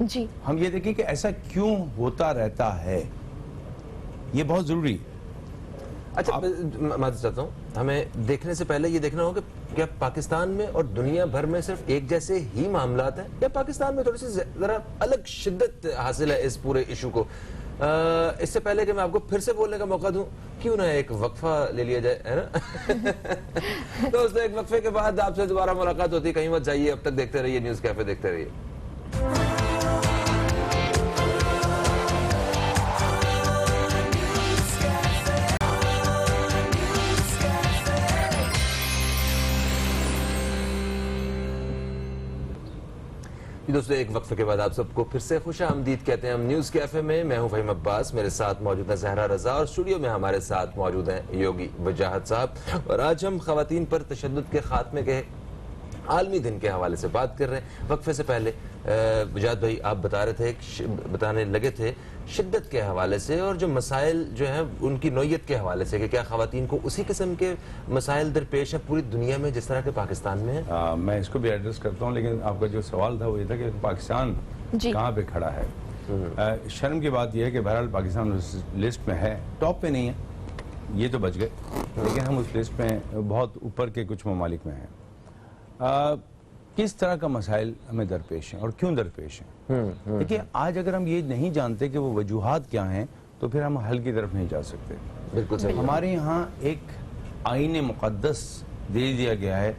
جی ہم یہ دیکھیں کہ ایسا کیوں ہوتا رہتا ہے، یہ بہت ضروری ہے۔ اچھا معذرت چاہتا ہوں، ہمیں دیکھنے سے پہلے یہ دیکھنا ہوگا کہ کیا پاکستان میں اور دنیا بھر میں صرف ایک جیسے ہی معاملات ہیں یا پاکستان میں تھوڑی سی ذرا الگ شدت حاصل ہے اس پورے ایشو کو؟ اس سے پہلے کہ میں آپ کو پھر سے بولنے کا موقع دوں، کیوں نہ ایک وقفہ لے لیا جائے، ہے نا؟ تو ایک وقفے کے بعد آپ سے دوبارہ ملاقات ہوتی ہے، کہیں مت جائیے، اب تک دیکھتے رہیے نیوز کیفے، دیکھتے رہیے۔ دوستو ایک وقفے کے بعد آپ سب کو پھر سے خوش آمدید کہتے ہیں ہم نیوز کیفے میں۔ میں ہوں فہیم عباس، میرے ساتھ موجود ہیں زہرا رضا، اور اسٹوڈیو میں ہمارے ساتھ موجود ہیں یوگی وجاہت صاحب، اور آج ہم خواتین پر تشدد کے خاتمے کے عالمی دن کے حوالے سے بات کر رہے ہیں۔ وقفے سے پہلے وجاہت بھائی آپ بتانے لگے تھے شدت کے حوالے سے اور جو مسائل جو ہیں ان کی نوعیت کے حوالے سے، کہ کیا خواتین کو اسی قسم کے مسائل درپیش ہیں پوری دنیا میں جس طرح کے پاکستان میں ہیں؟ میں اس کو بھی ایڈریس کرتا ہوں، لیکن آپ کا جو سوال تھا وہ یہ تھا کہ پاکستان کہاں پہ کھڑا ہے۔ شرم کی بات یہ ہے کہ بہرحال پاکستان اس لسٹ میں ہے، ٹاپ پہ نہیں ہے، یہ تو بچ گئے، لیکن ہم اس لسٹ میں بہت اوپر کے کچھ ممالک میں ہیں۔ کس طرح کا مسائل ہمیں درپیش ہیں اور کیوں درپیش ہیں؟ دیکھیے آج اگر ہم یہ نہیں جانتے کہ وہ وجوہات کیا ہیں تو پھر ہم حل کی طرف نہیں جا سکتے۔ بالکل صحیح۔ ہمارے یہاں ایک آئین مقدس دے دیا گیا ہے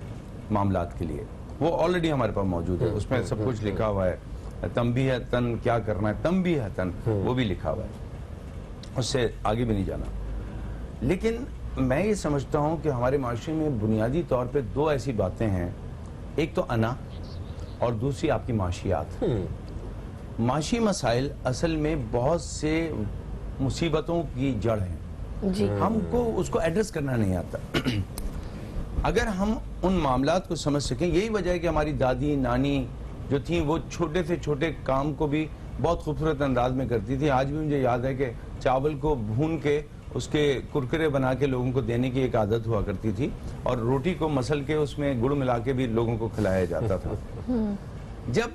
معاملات کے لیے، وہ آلریڈی ہمارے پاس موجود ہے، اس میں سب کچھ لکھا ہوا ہے، تنبیہتاً کیا کرنا ہے، تنبیہتاً وہ بھی لکھا ہوا ہے، اس سے آگے بھی نہیں جانا۔ لیکن میں یہ سمجھتا ہوں کہ ہمارے معاشرے میں بنیادی طور پہ دو ایسی باتیں ہیں، ایک تو انا اور دوسری آپ کی معاشیات۔ معاشی مسائل اصل میں بہت سے مصیبتوں کی جڑ ہیں، جی ہم کو اس کو ایڈریس کرنا نہیں آتا۔ اگر ہم ان معاملات کو سمجھ سکیں، یہی وجہ ہے کہ ہماری دادی نانی جو تھیں وہ چھوٹے سے چھوٹے کام کو بھی بہت خوبصورت انداز میں کرتی تھی۔ آج بھی مجھے یاد ہے کہ چاول کو بھون کے اس کے کرکرے بنا کے لوگوں کو دینے کی ایک عادت ہوا کرتی تھی، اور روٹی کو مسل کے اس میں گڑ ملا کے بھی لوگوں کو کھلایا جاتا تھا۔ جب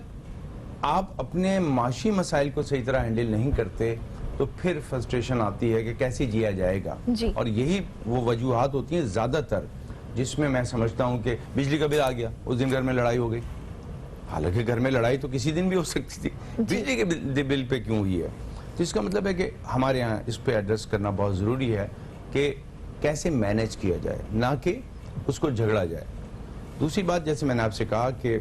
آپ اپنے معاشی مسائل کو صحیح طرح ہینڈل نہیں کرتے تو پھر فرسٹریشن آتی ہے کہ کیسے جیا جائے گا، اور یہی وہ وجوہات ہوتی ہیں زیادہ تر جس میں میں سمجھتا ہوں کہ بجلی کا بل آ گیا، اس دن گھر میں لڑائی ہو گئی، حالانکہ گھر میں لڑائی تو کسی دن بھی ہو سکتی تھی، بجلی کے بل پہ کیوں ہوئی ہے؟ تو اس کا مطلب ہے کہ ہمارے ہاں اس پہ ایڈریس کرنا بہت ضروری ہے کہ کیسے مینیج کیا جائے، نہ کہ اس کو جھگڑا جائے۔ دوسری بات، جیسے میں نے آپ سے کہا کہ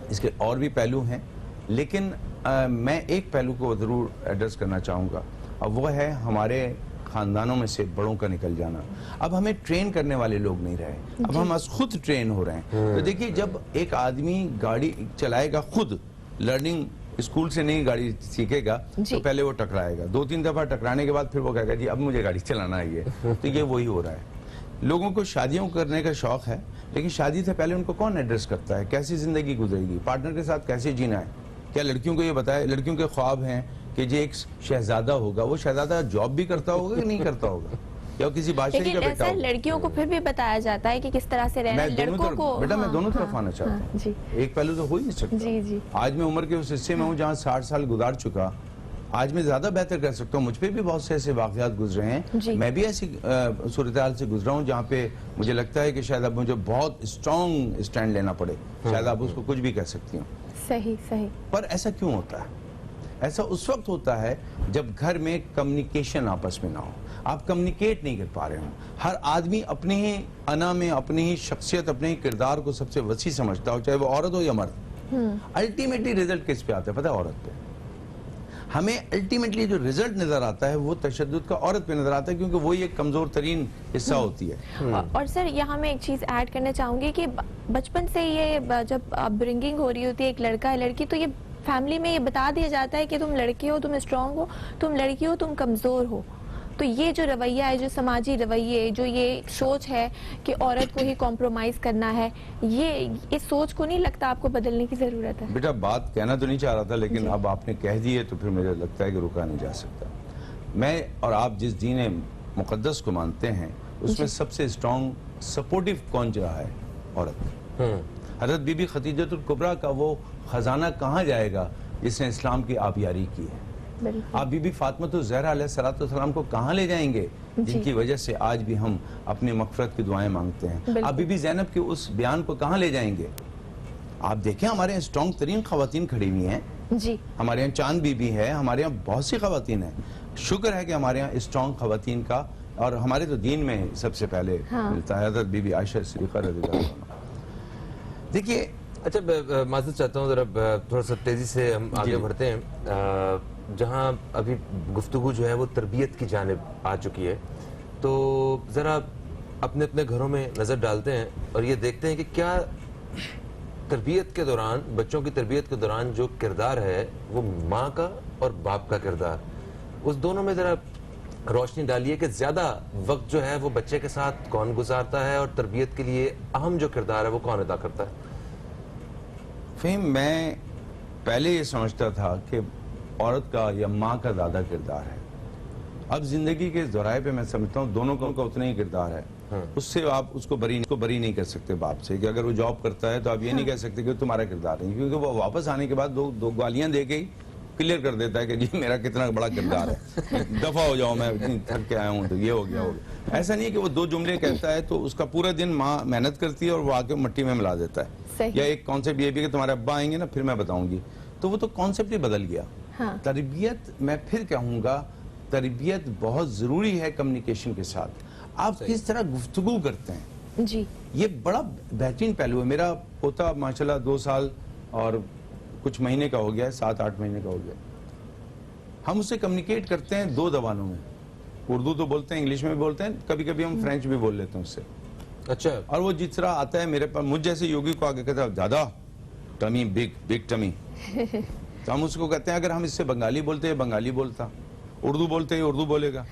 اس کے اور بھی پہلو ہیں، لیکن میں ایک پہلو کو ضرور ایڈریس کرنا چاہوں گا، اور وہ ہے ہمارے خاندانوں میں سے بڑوں کا نکل جانا۔ اب ہمیں ٹرین کرنے والے لوگ نہیں رہے، اب ہم خود ٹرین ہو رہے ہیں۔ تو دیکھیے جب ایک آدمی گاڑی چلائے گا خود، لرننگ اسکول سے نہیں گاڑی سیکھے گا تو پہلے وہ ٹکرائے گا، 2-3 دفعہ ٹکرانے کے بعد پھر وہ کہے گا جی اب مجھے گاڑی چلانا ہے۔ تو یہ وہی ہو رہا ہے۔ لوگوں کو شادیوں کرنے کا شوق ہے، لیکن شادی سے پہلے ان کو کون ایڈریس کرتا ہے، کیسی زندگی گزرے گی، پارٹنر کے ساتھ کیسے جینا ہے؟ کیا لڑکیوں کو یہ بتائے؟ لڑکیوں کے خواب ہیں کہ جی ایک شہزادہ ہوگا، وہ شہزادہ جاب بھی کرتا ہوگا کہ نہیں کرتا ہوگا، یا کسی بادشاہی کا بیٹا ہوگا؟ لڑکیوں کو پھر بھی بتایا جاتا ہے کہ کس طرح سے رہنا ہے، لڑکوں کو بیٹا میں دونوں طرف آنا چاہتا ہوں، ایک پہلو تو ہو ہی نہیں سکتا۔ آج میں عمر کے اس حصے میں ہوں جہاں 60 سال گزار چکا، آج میں زیادہ بہتر کر سکتا ہوں، مجھ پہ بھی بہت سے ایسے واقعات گزرے ہیں، میں بھی ایسی صورتحال سے گزرا ہوں جہاں پہ مجھے لگتا ہے کہ شاید اب مجھے بہت اسٹرانگ اسٹینڈ لینا پڑے، شاید آپ اس کو کچھ بھی کہہ سکتی ہوں۔ صحیح۔ پر ایسا کیوں ہوتا ہے؟ ایسا اس وقت ہوتا ہے جب گھر میں کمیونیکیشن آپس میں نہ ہو، آپ کمیونیکیٹ نہیں کر پا رہے ہوں، ہر آدمی اپنے ہی انا میں اپنی ہی شخصیت، اپنے ہی کردار کو سب سے وسیع سمجھتا ہو، چاہے وہ عورت ہو یا مرد۔ الٹیمیٹلی رزلٹ کس پہ آتا ہے پتہ ہے؟ عورت پہ۔ ہمیں الٹیمیٹلی جو رزلٹ نظر آتا ہے وہ تشدد کا عورت پہ نظر آتا ہے، کیونکہ وہی ایک کمزور ترین حصہ ہوتی ہے۔ اور سر یہاں میں ایک چیز ایڈ کرنا چاہوں گی کہ بچپن سے یہ جب برنگنگ ہو رہی ہوتی ہے ایک لڑکا ہے لڑکی، تو یہ فیملی میں یہ بتا دیا جاتا ہے کہ تم لڑکے ہو، تم اسٹرانگ ہو، تم لڑکی ہو، تم کمزور ہو۔ تو یہ جو رویہ ہے، جو سماجی رویے، جو یہ سوچ ہے کہ عورت کو ہی کمپرومائز کرنا ہے، یہ اس سوچ کو نہیں لگتا آپ کو بدلنے کی ضرورت ہے؟ بیٹا بات کہنا تو نہیں چاہ رہا تھا، لیکن اب آپ نے کہہ دی ہے تو پھر مجھے لگتا ہے کہ رکا نہیں جا سکتا۔ میں اور آپ جس دین مقدس کو مانتے ہیں اس میں سب سے اسٹرانگ سپورٹیو کون رہا ہے؟ عورت۔ حضرت بی بی خدیجہ الکبریٰ کا وہ خزانہ کہاں جائے گا جس نے اسلام کی آبیاری کی ہے. بالکل. آپ بی بی فاطمہ الزہرا علیہ السلام کو کہاں لے جائیں گے جن کی وجہ سے آج بھی ہم اپنی مغفرت کی دعائیں مانگتے ہیں؟ آپ بی بی زینب کے اس بیان کو کہاں لے جائیں گے؟ آپ دیکھیں ہمارے یہاں اسٹرانگ ترین خواتین کھڑی ہوئی ہیں. جی. ہمارے یہاں چاند بی بی ہے, ہمارے یہاں بہت سی خواتین ہیں. شکر ہے کہ ہمارے یہاں اسٹرانگ خواتین کا, اور ہمارے تو دین میں سب سے پہلے ملتا ہے حضرت بی بی عائشہ صدیقہ رضی اللہ عنہا. دیکھیے اچھا معذرت چاہتا ہوں ذرا تھوڑا سا تیزی سے ہم آگے بڑھتے ہیں, جہاں ابھی گفتگو جو ہے وہ تربیت کی جانب آ چکی ہے, تو ذرا اپنے اپنے گھروں میں نظر ڈالتے ہیں اور یہ دیکھتے ہیں کہ کیا تربیت کے دوران, بچوں کی تربیت کے دوران جو کردار ہے وہ ماں کا اور باپ کا کردار, اس دونوں میں ذرا روشنی ڈالیے کہ زیادہ وقت جو ہے وہ بچے کے ساتھ کون گزارتا ہے اور تربیت کے لیے اہم جو کردار ہے وہ کون ادا کرتا ہے؟ فہم, میں پہلے یہ سمجھتا تھا کہ عورت کا یا ماں کا زیادہ کردار ہے. اب زندگی کے دورائے پہ میں سمجھتا ہوں دونوں کا اتنا ہی کردار ہے. اس سے آپ اس کو بری نہیں کر سکتے باپ سے, کہ اگر وہ جاب کرتا ہے تو آپ یہ نہیں کہہ سکتے کہ تمہارا کردار نہیں, کیونکہ وہ واپس آنے کے بعد دو گالیاں دے کے ہی کلیئر کر دیتا ہے کہ جی میرا کتنا بڑا کردار ہے, دفعہ ہو جاؤ, میں اتنی تھک کے آیا ہوں تو یہ ہو گیا. ایسا نہیں ہے کہ وہ 2 جملے کہتا ہے تو اس کا پورا دن ماں محنت کرتی ہے اور وہ آ کے مٹی میں ملا دیتا ہے. یا ایک کانسیپٹ یہ بھی کہ تمہارے ابا آئیں گے نا پھر میں بتاؤں گی, تو وہ تو کانسیپٹ ہی بدل گیا. تربیت, میں پھر کہوں گا, تربیت بہت ضروری ہے کمیونیکیشن کے ساتھ. آپ کس طرح گفتگو کرتے ہیں, جی, یہ بڑا بہترین پہلو ہے. میرا پوتا ماشاءاللہ 2 سال اور کچھ مہینے کا ہو گیا ہے, 7-8 مہینے کا ہو گیا. ہم اسے کمیونیکیٹ کرتے ہیں 2 زبانوں میں, اردو تو بولتے ہیں, انگلش میں بھی بولتے ہیں, کبھی کبھی ہم فرینچ بھی بول لیتے ہیں اس سے. اچھا. اور وہ جس طرح آتا ہے میرے پاس, مجھ جیسے یوگی کو آگے کہتا ہے دادا ٹمی بگ ٹمی, تو ہم اس کو کہتے ہیں اگر ہم اس سے بنگالی بولتے ہیں بنگالی بولتا, اردو بولتے ہیں اردو بولے گا.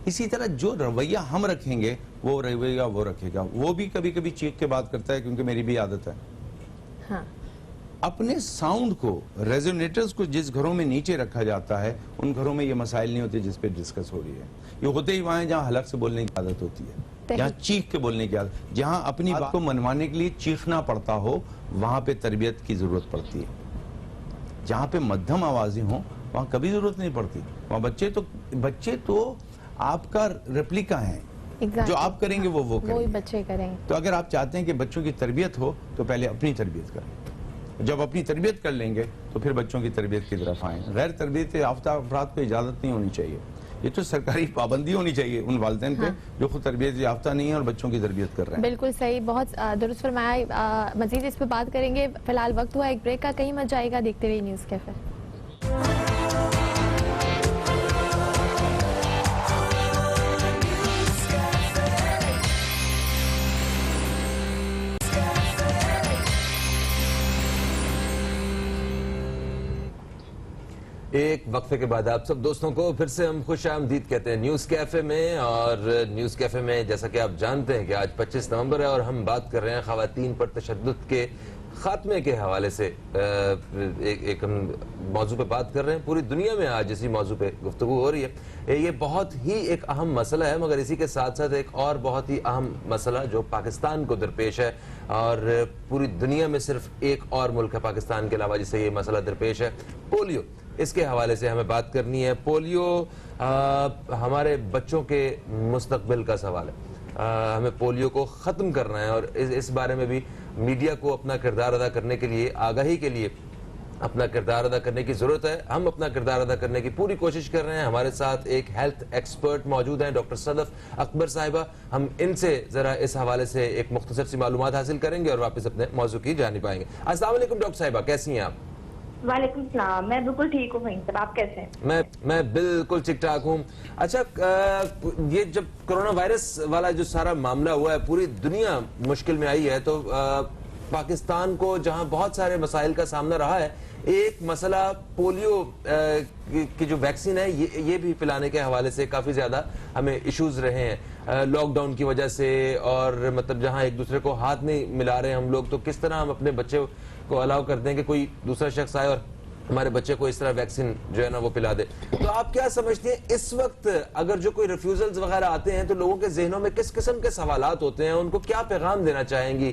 اسی طرح جو رویہ ہم رکھیں گے وہ رویہ وہ رکھے گا. وہ بھی کبھی کبھی چیخ کے بات کرتا ہے کیونکہ میری بھی عادت ہے. اپنے ساؤنڈ کو, ریزونیٹرز کو جس گھروں میں نیچے رکھا جاتا ہے ان گھروں میں یہ مسائل نہیں ہوتے جس پہ ڈسکس ہو رہی ہے. یہ ہوتے ہی وہاں جہاں حلق سے بولنے کی عادت ہوتی ہے, جہاں چیخ کے بولنے کی عادت, جہاں اپنی بات کو منوانے کے لیے چیخنا پڑتا ہو وہاں پہ تربیت کی ضرورت پڑتی ہے. جہاں پہ مدھم آوازیں ہوں وہاں کبھی ضرورت نہیں پڑتی. وہاں بچے تو آپ کا ریپلیکا ہیں, جو آپ کریں گے وہ کریں گے. تو اگر آپ چاہتے ہیں کہ بچوں کی تربیت ہو تو پہلے اپنی تربیت کریں. جب اپنی تربیت کر لیں گے تو پھر بچوں کی تربیت کی طرف آئیں. غیر تربیت یافتہ افراد کو اجازت نہیں ہونی چاہیے. یہ تو سرکاری پابندی ہونی چاہیے ان والدین پہ جو خود تربیت یافتہ نہیں ہے اور بچوں کی تربیت کر رہے ہیں. بالکل صحیح, بہت درست فرمایا. مزید اس پہ بات کریں گے, فی الحال وقت ہوا ایک بریک کا, کہیں مت جائے گا, دیکھتے رہیے نیوز کیفے. ایک وقفے کے بعد آپ سب دوستوں کو پھر سے ہم خوش آمدید کہتے ہیں نیوز کیفے میں. اور نیوز کیفے میں جیسا کہ آپ جانتے ہیں کہ آج 25 نومبر ہے اور ہم بات کر رہے ہیں خواتین پر تشدد کے خاتمے کے حوالے سے. ایک ہم موضوع پہ بات کر رہے ہیں, پوری دنیا میں آج اسی موضوع پہ گفتگو ہو رہی ہے. یہ بہت ہی ایک اہم مسئلہ ہے, مگر اسی کے ساتھ ساتھ ایک اور بہت ہی اہم مسئلہ جو پاکستان کو درپیش ہے, اور پوری دنیا میں صرف ایک اور ملک ہے پاکستان کے علاوہ جسے یہ مسئلہ درپیش ہے, پولیو. اس کے حوالے سے ہمیں بات کرنی ہے. پولیو ہمارے بچوں کے مستقبل کا سوال ہے. ہمیں پولیو کو ختم کرنا ہے اور اس بارے میں بھی میڈیا کو اپنا کردار ادا کرنے کے لیے, آگاہی کے لیے اپنا کردار ادا کرنے کی ضرورت ہے. ہم اپنا کردار ادا کرنے کی پوری کوشش کر رہے ہیں. ہمارے ساتھ ایک ہیلتھ ایکسپرٹ موجود ہیں, ڈاکٹر صدف اکبر صاحبہ. ہم ان سے ذرا اس حوالے سے ایک مختصر سی معلومات حاصل کریں گے اور واپس اپنے موضوع کی جانب آئیں گے. السلام علیکم ڈاکٹر صاحبہ, کیسی ہیں آپ؟ وعلیکم السلام, میں بالکل ٹھیک ہوں فہیم صاحب, آپ کیسے ہیں؟ میں بالکل ٹھیک ٹھاک ہوں. اچھا, یہ جب کرونا وائرس والا جو سارا معاملہ ہوا ہے, پوری دنیا مشکل میں آئی ہے, تو پاکستان کو جہاں بہت سارے مسائل کا سامنا رہا ہے, ایک مسئلہ پولیو کی جو ویکسین ہے یہ بھی پلانے کے حوالے سے کافی زیادہ ہمیں ایشوز رہے ہیں. لاک ڈاؤن کی وجہ سے, اور مطلب جہاں ایک دوسرے کو ہاتھ نہیں ملا رہے ہم لوگ, تو کس طرح ہم اپنے بچے کو الاؤ کرتے ہیں کہ کوئی دوسرا شخص آئے اور ہمارے بچے کو اس طرح ویکسین جو ہے نا وہ پلا دے. تو آپ کیا سمجھتے ہیں اس وقت اگر جو کوئی ریفیوزلز وغیرہ آتے ہیں تو لوگوں کے ذہنوں میں کس قسم کے سوالات ہوتے ہیں, ان کو کیا پیغام دینا چاہیں گی؟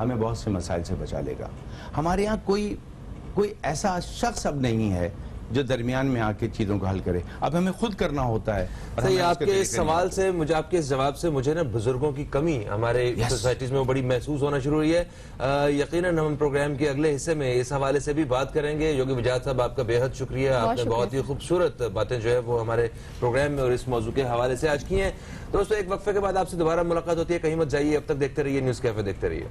ہمیں بہت سے مسائل سے بچا لے گا. ہمارے یہاں کوئی ایسا شخص اب نہیں ہے جو درمیان میں آ کے چیزوں کو حل کرے. اب ہمیں خود کرنا ہوتا ہے. صحیح. آپ کے اس سوال سے مجھے, آپ کے اس جواب سے مجھے نا بزرگوں کی کمی ہمارے سوسائٹیز میں وہ بڑی محسوس ہونا شروع ہوئی ہے. یقیناً ہم پروگرام کے اگلے حصے میں اس حوالے سے بھی بات کریں گے. یوگی وجاہت صاحب, آپ کا بے حد شکریہ. آپ نے بہت ہی خوبصورت باتیں جو ہے وہ ہمارے پروگرام میں اور اس موضوع کے حوالے سے آج کی ہیں. دوستو, ایک وقفے کے بعد آپ سے دوبارہ ملاقات ہوتی ہے. کہیں مت جائیے, اب تک دیکھتے رہیے نیوز کیفے, دیکھتے رہیے.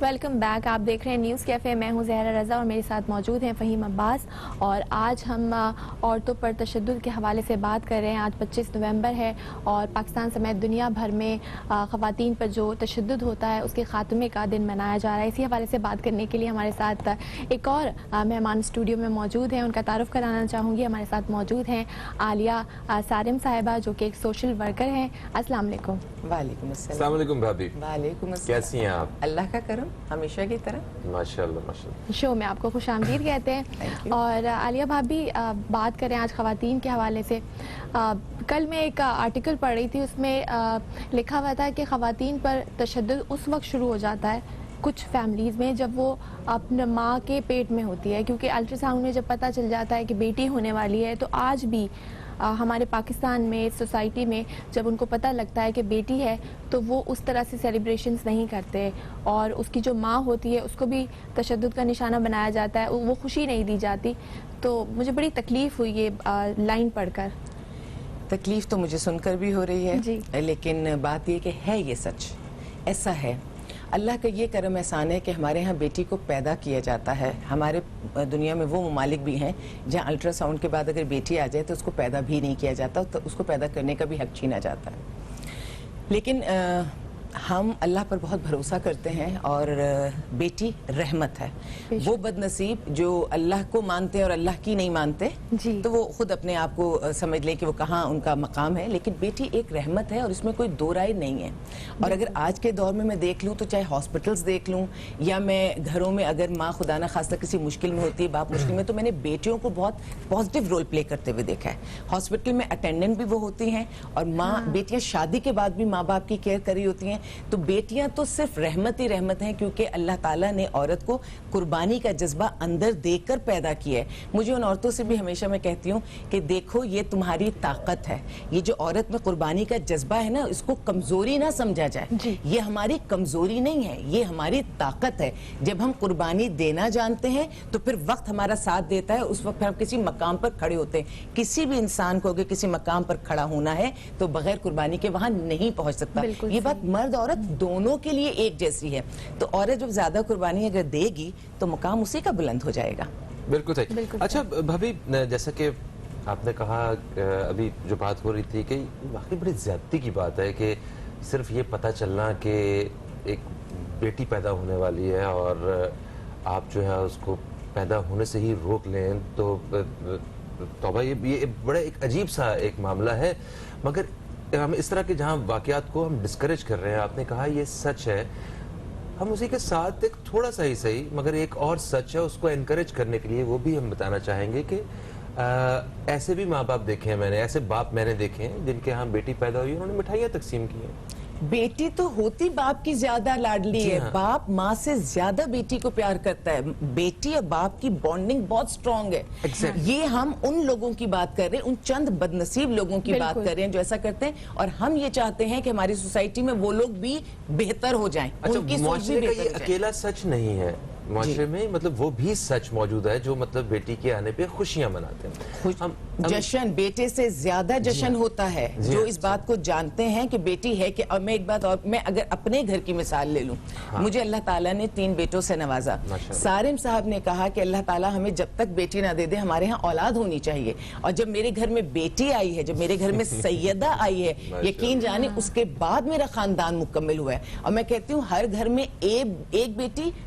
Welcome back. آپ دیکھ رہے ہیں نیوز کیفے. میں ہوں زہرا رضا اور میرے ساتھ موجود ہیں فہیم عباس. اور آج ہم عورتوں پر تشدد کے حوالے سے بات کر رہے ہیں. آج 25 نومبر ہے اور پاکستان سمیت دنیا بھر میں خواتین پر جو تشدد ہوتا ہے اس کے خاتمے کا دن منایا جا رہا ہے. اسی حوالے سے بات کرنے کے لیے ہمارے ساتھ ایک اور مہمان اسٹوڈیو میں موجود ہیں. ان کا تعارف کرانا چاہوں گی. ہمارے ساتھ موجود ہیں عالیہ سارم صاحبہ, جو کہ ایک سوشل ورکر ہیں. السلام علیکم. وعلیکم السلام. السلام علیکم بھابھی. وعلیکم السلام. کیسی ہیں آپ؟ اللہ کا کرم, ہمیشہ کی طرح. ماشاءاللہ ماشاءاللہ. شو میں آپ کو خوش آمدید کہتے ہیں. اور عالیہ بھابھی, بات کریں آج خواتین کے حوالے سے. کل میں ایک آرٹیکل پڑھ رہی تھی, اس میں لکھا ہوا تھا کہ خواتین پر تشدد اس وقت شروع ہو جاتا ہے کچھ فیملیز میں جب وہ اپنے ماں کے پیٹ میں ہوتی ہے, کیونکہ الٹرا ساؤنڈ میں جب پتہ چل جاتا ہے کہ بیٹی ہونے والی ہے. تو آج بھی ہمارے پاکستان میں, سوسائٹی میں, جب ان کو پتہ لگتا ہے کہ بیٹی ہے تو وہ اس طرح سے سیلیبریشنز نہیں کرتے, اور اس کی جو ماں ہوتی ہے اس کو بھی تشدد کا نشانہ بنایا جاتا ہے, وہ خوشی نہیں دی جاتی. تو مجھے بڑی تکلیف ہوئی یہ لائن پڑھ کر. تکلیف تو مجھے سن کر بھی ہو رہی ہے جی. لیکن بات یہ کہ ہے یہ سچ, ایسا ہے. اللہ کا یہ کرم احسان ہے کہ ہمارے ہاں بیٹی کو پیدا کیا جاتا ہے. ہمارے دنیا میں وہ ممالک بھی ہیں جہاں الٹرا ساؤنڈ کے بعد اگر بیٹی آ جائے تو اس کو پیدا بھی نہیں کیا جاتا, تو اس کو پیدا کرنے کا بھی حق چھینا جاتا ہے. لیکن ہم اللہ پر بہت بھروسہ کرتے ہیں, اور بیٹی رحمت ہے. وہ بد نصیب جو اللہ کو مانتے ہیں اور اللہ کی نہیں مانتے, جی. تو وہ خود اپنے آپ کو سمجھ لیں کہ وہ کہاں ان کا مقام ہے. لیکن بیٹی ایک رحمت ہے اور اس میں کوئی دو رائے نہیں ہے. اور اگر آج کے دور میں دیکھ لوں تو چاہے ہاسپٹلز دیکھ لوں یا میں گھروں میں اگر ماں خدا نہ خواستہ کسی مشکل میں ہوتی ہے, باپ مشکل میں, تو میں نے بیٹیوں کو بہت پازیٹیو رول پلے کرتے ہوئے دیکھا ہے. ہاسپٹل میں اٹینڈنٹ بھی وہ ہوتی ہیں, اور ماں بیٹیاں شادی کے بعد بھی ماں باپ کی کیئر کری ہوتی ہیں. تو بیٹیاں تو صرف رحمت ہی رحمت ہیں, کیونکہ اللہ تعالیٰ نے عورت کو قربانی کا جذبہ اندر دیکھ کر پیدا کیا ہے. مجھے ان عورتوں سے بھی ہمیشہ میں کہتی ہوں کہ دیکھو یہ تمہاری طاقت ہے. یہ جو عورت میں قربانی کا جذبہ ہے نا, اس کو کمزوری نہ سمجھا جائے. جی. یہ ہماری کمزوری نہیں ہے, یہ ہماری طاقت ہے. جب ہم قربانی دینا جانتے ہیں تو پھر وقت ہمارا ساتھ دیتا ہے, اس وقت پھر ہم کسی مقام پر کھڑے ہوتے ہیں. کسی بھی انسان کو اگر کسی مقام پر کھڑا ہونا ہے تو بغیر قربانی کے وہاں نہیں پہنچ سکتا. یہ بات مرد عورت دونوں کے لیے ایک جیسی ہے. تو عورت جب زیادہ قربانی اگر دے گی تو مقام اسی کا بلند ہو جائے گا. بالکل صحیح. اچھا بھابھی, جیسا کہ آپ نے کہا ابھی جو بات ہو رہی تھی کہ واقعی بڑی زیادتی کی بات ہے کہ صرف یہ پتہ چلنا کہ ایک بیٹی پیدا ہونے والی ہے اور آپ جو ہے اس کو پیدا ہونے سے ہی روک لیں, تو توبہ, یہ بڑا ایک عجیب سا ایک معاملہ ہے. مگر ہم اس طرح کے جہاں واقعات کو ہم ڈسکریج کر رہے ہیں, آپ نے کہا یہ سچ ہے, ہم اسی کے ساتھ ایک تھوڑا سا ہی صحیح مگر ایک اور سچ ہے, اس کو انکریج کرنے کے لیے وہ بھی ہم بتانا چاہیں گے کہ ایسے بھی ماں باپ دیکھے ہیں میں نے, ایسے باپ میں نے دیکھے ہیں جن کے ہاں بیٹی پیدا ہوئی, انہوں نے مٹھائیاں تقسیم کی ہیں. بیٹی تو ہوتی باپ کی زیادہ لاڈلی ہے, باپ ماں سے زیادہ بیٹی کو پیار کرتا ہے. بیٹی اور باپ کی بانڈنگ بہت سٹرونگ ہے. یہ ہم ان لوگوں کی بات کر رہے ہیں, ان چند بد نصیب لوگوں کی بات کر رہے ہیں جو ایسا کرتے ہیں, اور ہم یہ چاہتے ہیں کہ ہماری سوسائٹی میں وہ لوگ بھی بہتر ہو جائیں. اچھا, معاشرے کا یہ اکیلا سچ نہیں ہے, معاشرے میں مطلب وہ بھی سچ موجود ہے جو مطلب بیٹی کے آنے پہ خوشیاں مناتے ہیں. جشن, بیٹے سے زیادہ جشن ہوتا ہے. جو اس بات کو جانتے ہیں کہ بیٹی ہے, کہ اور میں ایک بات اور, میں اگر اپنے گھر کی مثال لے لوں, مجھے اللہ تعالیٰ نے 3 بیٹوں سے نوازا. سارم صاحب نے کہا کہ اللہ تعالیٰ ہمیں جب تک بیٹی نہ دے دے ہمارے ہاں اولاد ہونی چاہیے. اور جب میرے گھر میں بیٹی آئی ہے, جب میرے گھر میں سیدہ آئی ہے, یقین جانے اس کے بعد میرا خاندان مکمل ہوا ہے. اور میں کہتی ہوں ہر گھر میں ایک بیٹی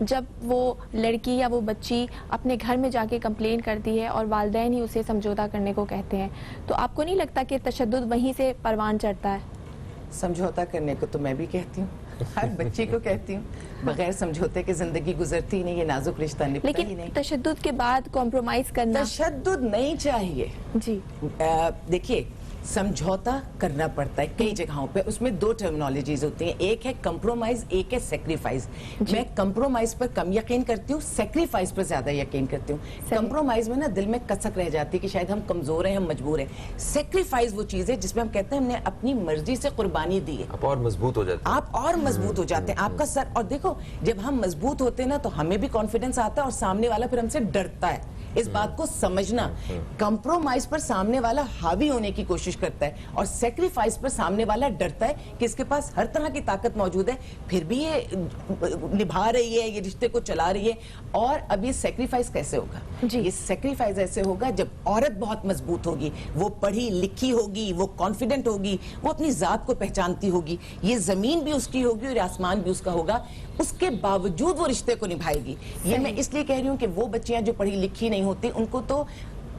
جب وہ لڑکی یا وہ بچی اپنے گھر میں جا کے کمپلین کرتی ہے اور والدین ہی اسے سمجھوتا کرنے کو کہتے ہیں. تو آپ کو نہیں لگتا کہ تشدد وہیں سے پروان چڑھتا ہے؟ سمجھوتا کرنے کو تو میں بھی کہتی ہوں, ہر بچی کو کہتی ہوں. بغیر سمجھوتے کہ زندگی گزرتی نہیں, یہ نازک رشتہ نبھتا ہی لیکن نہیں. تشدد کے بعد کمپرومائز کرنا تشدد نہیں چاہیے. جی دیکھیے, سمجھوتا کرنا پڑتا ہے کئی جگہوں پہ, اس میں دو ٹرمنالوجیز ہوتی ہیں, ایک ہے کمپرومائز, ایک ہے سیکریفائز. میں کمپرومائز پر کم یقین کرتی ہوں, سیکریفائز پر زیادہ یقین کرتی ہوں. کمپرومائز میں نا دل میں کسک رہ جاتی ہے کہ شاید ہم کمزور ہیں, ہم مجبور ہیں. سیکریفائز وہ چیز ہے جس میں ہم کہتے ہیں ہم نے اپنی مرضی سے قربانی دی ہے, آپ اور مضبوط ہو جاتے ہیں, آپ اور مضبوط ہو جاتے ہیں, آپ کا سر. اور دیکھو, جب ہم مضبوط ہوتے ہیں نا تو ہمیں بھی کانفیڈنس آتا ہے اور سامنے والا پھر ہم سے ڈرتا ہے. اس بات کو سمجھنا, کمپرومائز پر سامنے والا حاوی ہونے کی کوشش کرتا ہے اور سیکریفائز پر سامنے والا ڈرتا ہے کہ اس کے پاس ہر طرح کی طاقت موجود ہے, پھر بھی یہ نبھا رہی ہے, یہ رشتے کو چلا رہی ہے. اور اب یہ سیکریفائز کیسے ہوگا؟ یہ سیکریفائز ایسے ہوگا جب عورت بہت مضبوط ہوگی, وہ پڑھی لکھی ہوگی, وہ کانفیڈنٹ ہوگی, وہ اپنی ذات کو پہچانتی ہوگی, یہ زمین بھی اس کی ہوگی اور آسمان بھی اس کا ہوگا, اس کے باوجود وہ رشتے کو نبھائے گی. یہ میں اس لیے کہہ رہی ہوں کہ وہ بچیاں جو پڑھی لکھی نہیں ہوتی, ان کو تو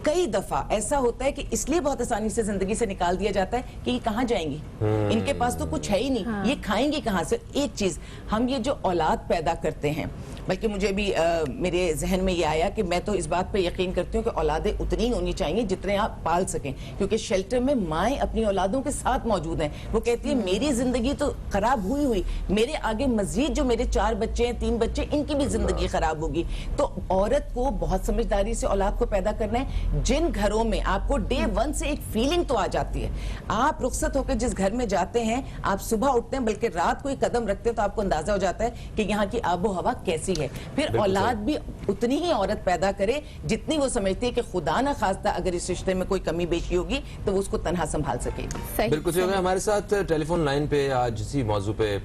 کئی دفعہ ایسا ہوتا ہے کہ اس لیے بہت آسانی سے زندگی سے نکال دیا جاتا ہے کہ یہ کہاں جائیں گی, ان کے پاس تو کچھ ہے ہی نہیں, یہ کھائیں گی کہاں سے. ایک چیز, ہم یہ جو اولاد پیدا کرتے ہیں, بلکہ مجھے بھی میرے ذہن میں یہ آیا کہ میں تو اس بات پہ یقین کرتی ہوں کہ اولادیں اتنی ہی ہونی چاہیے جتنے آپ پال سکیں, کیونکہ شیلٹر میں مائیں اپنی اولادوں کے ساتھ موجود ہیں. وہ کہتی ہے میری زندگی تو خراب ہوئی, میرے آگے مزید جو میرے 4 بچے ہیں, 3 بچے, ان کی بھی زندگی خراب ہوگی. تو عورت کو بہت سمجھداری سے اولاد کو پیدا کرنا ہے. جن گھروں میں آپ کو ڈے 1 سے ایک فیلنگ تو آ جاتی ہے, آپ رخصت ہو کے جس گھر میں جاتے ہیں, آپ صبح اٹھتے ہیں بلکہ رات کو ایک قدم رکھتے ہیں تو آپ کو اندازہ ہو جاتا ہے کہ یہاں کی آب و ہوا کیسی ہے. پھر اولاد بھی اتنی ہی عورت پیدا کرے جتنی وہ سمجھتی ہے کہ خدا نہ خواستہ اگر اس رشتے میں کوئی کمی بیشی ہوگی تو وہ اس کو تنہا سنبھال سکے گی. بالکل صحیح. ہمارے ساتھ ٹیلی فون لائن پہ آج اسی موضوع پہ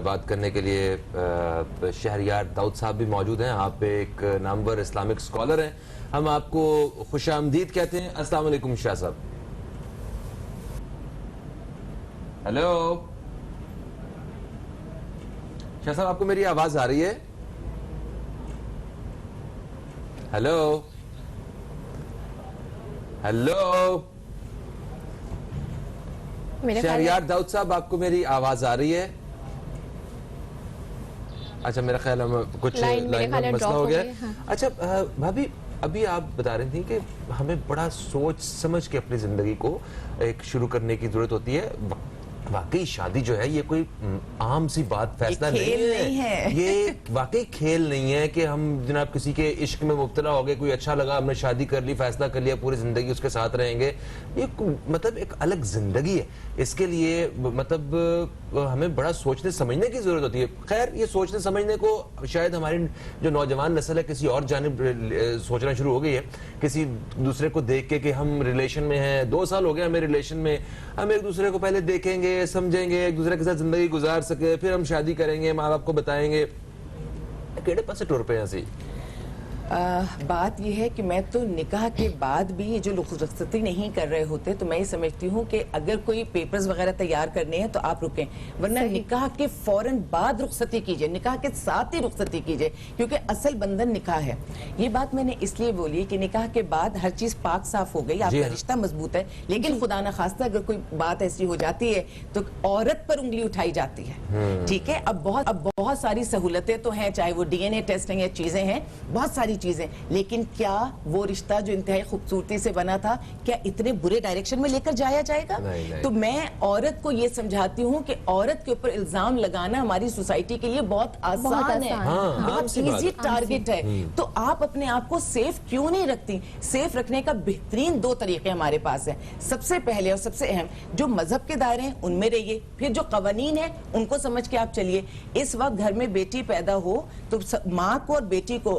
بات کرنے کے لیے شہریار داؤد صاحب بھی موجود ہیں. آپ ایک نامور اسلامک اسکالر ہیں, ہم آپ کو خوش آمدید کہتے ہیں. السلام علیکم شاہ صاحب. ہیلو شاہ صاحب, آپ کو میری آواز آ رہی ہے؟ ہیلو ہیلو شہریار داؤد صاحب, آپ کو میری آواز آ رہی ہے؟ اچھا, میرا خیال ہے کچھ لائن میں مسئلہ ہو گیا. اچھا بھابھی, ابھی آپ بتا رہی تھیں کہ ہمیں بڑا سوچ سمجھ کے اپنی زندگی کو ایک شروع کرنے کی ضرورت ہوتی ہے. واقعی شادی جو ہے یہ کوئی عام سی بات, فیصلہ نہیں ہے, یہ واقعی کھیل نہیں ہے کہ ہم جناب کسی کے عشق میں مبتلا ہو گئے, کوئی اچھا لگا, ہم نے شادی کر لی, فیصلہ کر لیا, پوری زندگی اس کے ساتھ رہیں گے. یہ مطلب ایک الگ زندگی ہے. اس کے لیے مطلب ہمیں بڑا سوچنے سمجھنے کی ضرورت ہوتی ہے. خیر, یہ سوچنے سمجھنے کو شاید ہماری جو نوجوان نسل ہے کسی اور جانب سوچنا شروع ہو گئی ہے, کسی دوسرے کو دیکھ کے کہ ہم ریلیشن میں ہیں, 2 سال ہو گئے ہمیں ریلیشن میں, ہم ایک دوسرے کو پہلے دیکھیں گے, سمجھیں گے, ایک دوسرے کے ساتھ زندگی گزار سکے, پھر ہم شادی کریں گے, ماں باپ کو بتائیں گے. کیڑے پاسے ٹور پہ ایسی بات یہ ہے کہ میں تو نکاح کے بعد بھی یہ جو لوگ رخصتی نہیں کر رہے ہوتے تو میں یہ سمجھتی ہوں کہ اگر کوئی پیپرز وغیرہ تیار کرنے ہیں تو آپ رکیں, ورنہ نکاح کے فوراً بعد رخصتی کیجئے, نکاح کے ساتھ ہی رخصتی کیجئے, کیونکہ اصل بندھن نکاح ہے. یہ بات میں نے اس لیے بولی کہ نکاح کے بعد ہر چیز پاک صاف ہو گئی, آپ کا رشتہ مضبوط ہے, لیکن خدا نہ خواستہ اگر کوئی بات ایسی ہو جاتی ہے تو عورت پر انگلی اٹھائی جاتی ہے. ٹھیک ہے, اب بہت ساری سہولتیں تو ہیں, چاہے وہ DNA ٹیسٹنگ یا چیزیں ہیں, بہت ساری چیزیں, لیکن کیا وہ رشتہ جو انتہائی خوبصورتی سے بنا تھا کیا اتنے برے ڈائریکشن میں لے کر جایا جائے گا؟ تو میں عورت کو یہ سمجھاتی ہوں کہ عورت کے اوپر الزام لگانا ہماری سوسائٹی کے لیے بہت آسان ہے, بہت ایزی ٹارگٹ ہے. تو آپ اپنے آپ کو سیف کیوں نہیں رکھتی؟ سیف رکھنے کا بہترین 2 طریقے ہمارے پاس ہیں. سب سے پہلے اور سب سے اہم, جو مذہب کے دائرے ہیں ان میں رہیے, پھر جو قوانین ہیں ان کو سمجھ کے آپ چلیے. اس وقت گھر میں بیٹی پیدا ہو تو ماں کو اور بیٹی کو,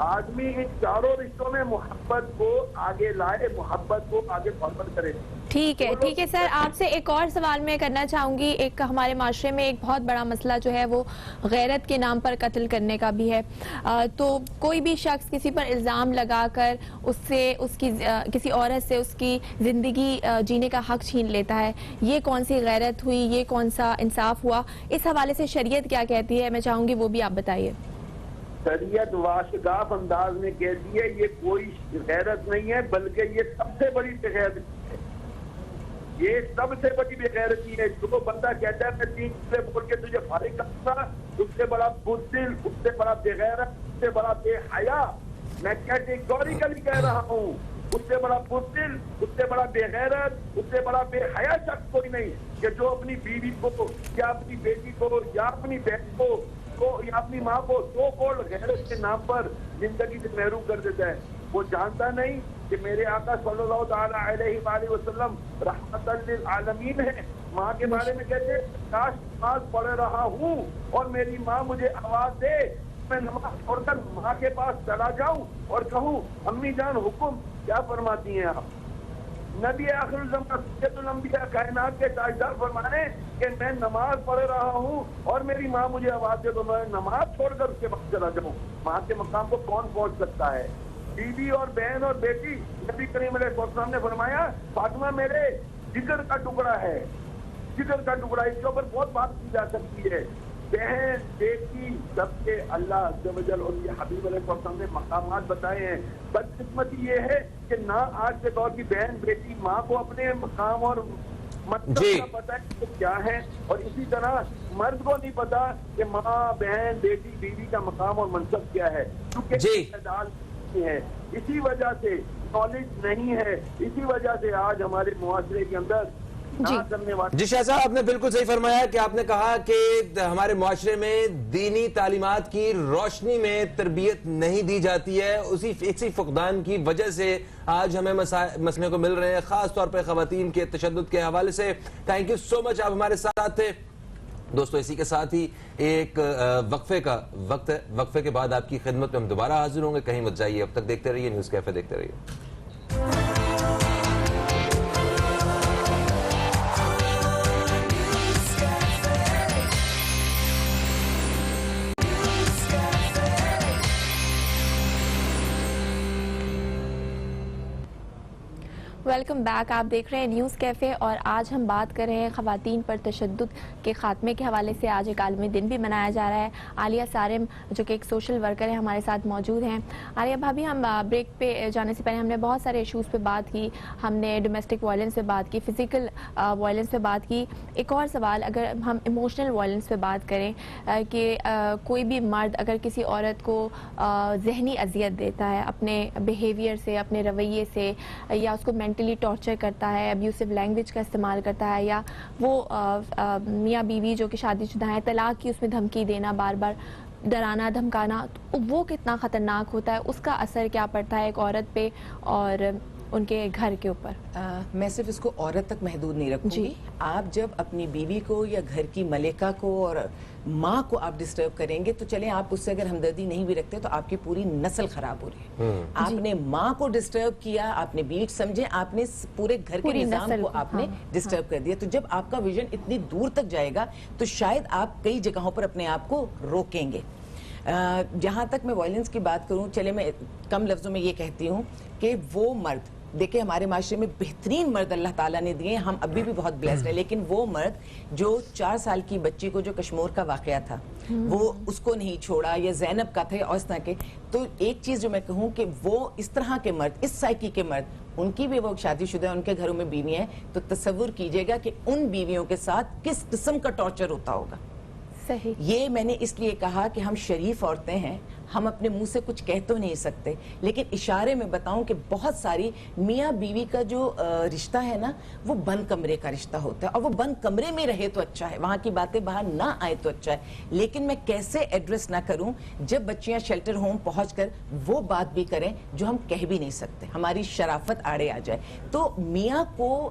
آدمی ان چاروں رشتوں میں محبت کو آگے لائے, محبت کو آگے فارورڈ کرے. ٹھیک ہے سر, آپ سے ایک اور سوال میں کرنا چاہوں گی. ایک ہمارے معاشرے میں ایک بہت بڑا مسئلہ جو ہے وہ غیرت کے نام پر قتل کرنے کا بھی ہے. تو کوئی بھی شخص کسی پر الزام لگا کر کسی عورت سے اس کی زندگی جینے کا حق چھین لیتا ہے, یہ کون سی غیرت ہوئی, یہ کون سا انصاف ہوا؟ اس حوالے سے شریعت کیا کہتی ہے, میں چاہوں گی وہ بھی آپ بتائیے. شریعت واشگاف انداز میں کہتی ہے یہ کوئی غیرت نہیں ہے, بلکہ یہ سب سے بڑی بغیرتی ہے. یہ سب سے بڑی بغیرتی ہے. جو بندہ کہتا ہے میں 3 چیزیں بول کے تجھے فارغ کروں گا, اس سے بڑا بزدل, اس سے بڑا بغیرت, اس سے بڑا بے حیا, میں کیٹیگوریکلی کہہ رہا ہوں, اس سے بڑا بزدل, اس سے بڑا بغیرت, اس سے بڑا بے حیا شخص کوئی نہیں کہ جو اپنی بیوی کو یا اپنی بیٹی کو یا اپنی بہن کو یا اپنی ماں کو سو کول غیرت کے نام پر زندگی سے محروم کر دیتا ہے. وہ جانتا نہیں کہ میرے آقا صلی اللہ تعالیٰ علیہ وآلہ وسلم رحمت للعالمین ہے. ماں کے بارے میں کہتے ہیں کاش نماز پڑھ رہا ہوں اور میری ماں مجھے آواز دے, میں نماز پڑھ کر ماں کے پاس چلا جاؤں اور کہوں امی جان حکم کیا فرماتی ہیں آپ. نبی آخر الزمان سید الانبیاء کائنات کے تاجدار فرمانے کہ میں نماز پڑھ رہا ہوں اور میری ماں مجھے آواز دے تو میں نماز چھوڑ کر اس کے پاس چلا جاؤں. ماں کے مقام کو کون پہنچ سکتا ہے؟ بیوی اور بہن اور بیٹی, نبی کریم علیہ السلام نے فرمایا فاطمہ میرے جگر کا ٹکڑا ہے, جگر کا ٹکڑا. اس کے اوپر بہت بات کی جا سکتی ہے. بہن بیٹی سب کے اللہ عز و جل اور یہ حبیب علیہ السلام نے مقامات بتائے ہیں. بدقسمتی یہ ہے کہ نہ آج کے دور کی بہن بیٹی ماں کو اپنے مقام اور مطلب کا پتا ہے کہ کیا ہے, اور اسی طرح مرد کو نہیں پتا کہ ماں بہن بیٹی بیوی کا مقام اور منصب کیا ہے, کیونکہ ہے. اسی وجہ سے نالج نہیں ہے, اسی وجہ سے آج ہمارے معاشرے کے اندر جی شاہ صاحب, آپ نے بالکل صحیح فرمایا کہ آپ نے کہا کہ ہمارے معاشرے میں دینی تعلیمات کی روشنی میں تربیت نہیں دی جاتی ہے. اسی فقدان کی وجہ سے آج ہمیں مسئلے کو مل رہے ہیں, خاص طور پہ خواتین کے تشدد کے حوالے سے. تھینک یو سو مچ, آپ ہمارے ساتھ تھے. دوستو اسی کے ساتھ ہی ایک وقفے کا وقت ہے. وقفے کے بعد آپ کی خدمت میں ہم دوبارہ حاضر ہوں گے. کہیں مت جائیے, اب تک دیکھتے رہیے نیوز کیفے, دیکھتے رہیے. ویلکم بیک, آپ دیکھ رہے ہیں نیوز کیفے, اور آج ہم بات کر رہے ہیں خواتین پر تشدد کے خاتمے کے حوالے سے. آج ایک عالمی دن بھی منایا جا رہا ہے. عالیہ سارم جو کہ ایک سوشل ورکر ہے ہمارے ساتھ موجود ہیں. عالیہ بھابھی, ہم بریک پہ جانے سے پہلے ہم نے بہت سارے ایشوز پہ بات کی. ہم نے ڈومیسٹک وائلنس پہ بات کی, فزیکل وائلنس پہ بات کی. ایک اور سوال, اگر ہم ایموشنل وائلنس پہ بات کریں کہ کوئی بھی مرد اگر کسی عورت کو ذہنی اذیت دیتا ہے اپنے بیہیویئر سے, اپنے رویے سے, یا اس کو مینٹلی ٹارچر کرتا ہے, ابیوسو لینگویج کا استعمال کرتا ہے, یا وہ میاں بیوی جو کہ شادی شدہ ہیں طلاق کی اس میں دھمکی دینا, بار بار ڈرانا دھمکانا, وہ کتنا خطرناک ہوتا ہے, اس کا اثر کیا پڑتا ہے ایک عورت پہ اور ان کے گھر کے اوپر؟ میں صرف اس کو عورت تک محدود نہیں رکھوں گی. آپ جب اپنی بیوی کو یا گھر کی ملکہ کو اور ماں کو آپ ڈسٹرب کریں گے تو چلیں آپ اس سے اگر ہمدردی نہیں بھی رکھتے تو آپ کی پوری نسل خراب ہو رہی ہے. آپ نے ماں کو ڈسٹرب کیا, آپ نے بیوی سمجھیں, آپ نے پورے گھر کے نظام کو آپ نے ڈسٹرب کر دیا. تو جب آپ کا ویژن اتنی دور تک جائے گا تو شاید آپ کئی جگہوں پر اپنے آپ کو روکیں گے. جہاں تک میں وائلنس کی بات کروں, چلے میں کم لفظوں میں یہ کہتی ہوں کہ وہ مرد, دیکھیں ہمارے معاشرے میں بہترین مرد اللہ تعالیٰ نے دیے, ہم ابھی بھی بہت بلیسڈ ہیں, لیکن وہ مرد جو 4 سال کی بچی کو جو کشمور کا واقعہ تھا وہ اس کو نہیں چھوڑا, یا زینب کا تھا اور اس طرح کے, تو ایک چیز جو میں کہوں کہ وہ اس طرح کے مرد, اس سائیکی کے مرد, ان کی بھی وہ شادی شدہ ہیں, ان کے گھروں میں بیوی ہیں, تو تصور کیجئے گا کہ ان بیویوں کے ساتھ کس قسم کا ٹارچر ہوتا ہوگا. صحیح. یہ میں نے اس لیے کہا کہ ہم شریف عورتیں ہیں, ہم اپنے منہ سے کچھ کہہ تو نہیں سکتے, لیکن اشارے میں بتاؤں کہ بہت ساری میاں بیوی کا جو رشتہ ہے نا وہ بند کمرے کا رشتہ ہوتا ہے, اور وہ بند کمرے میں رہے تو اچھا ہے, وہاں کی باتیں باہر نہ آئے تو اچھا ہے. لیکن میں کیسے ایڈریس نہ کروں جب بچیاں شیلٹر ہوم پہنچ کر وہ بات بھی کریں جو ہم کہہ بھی نہیں سکتے, ہماری شرافت آڑے آ جائے. تو میاں کو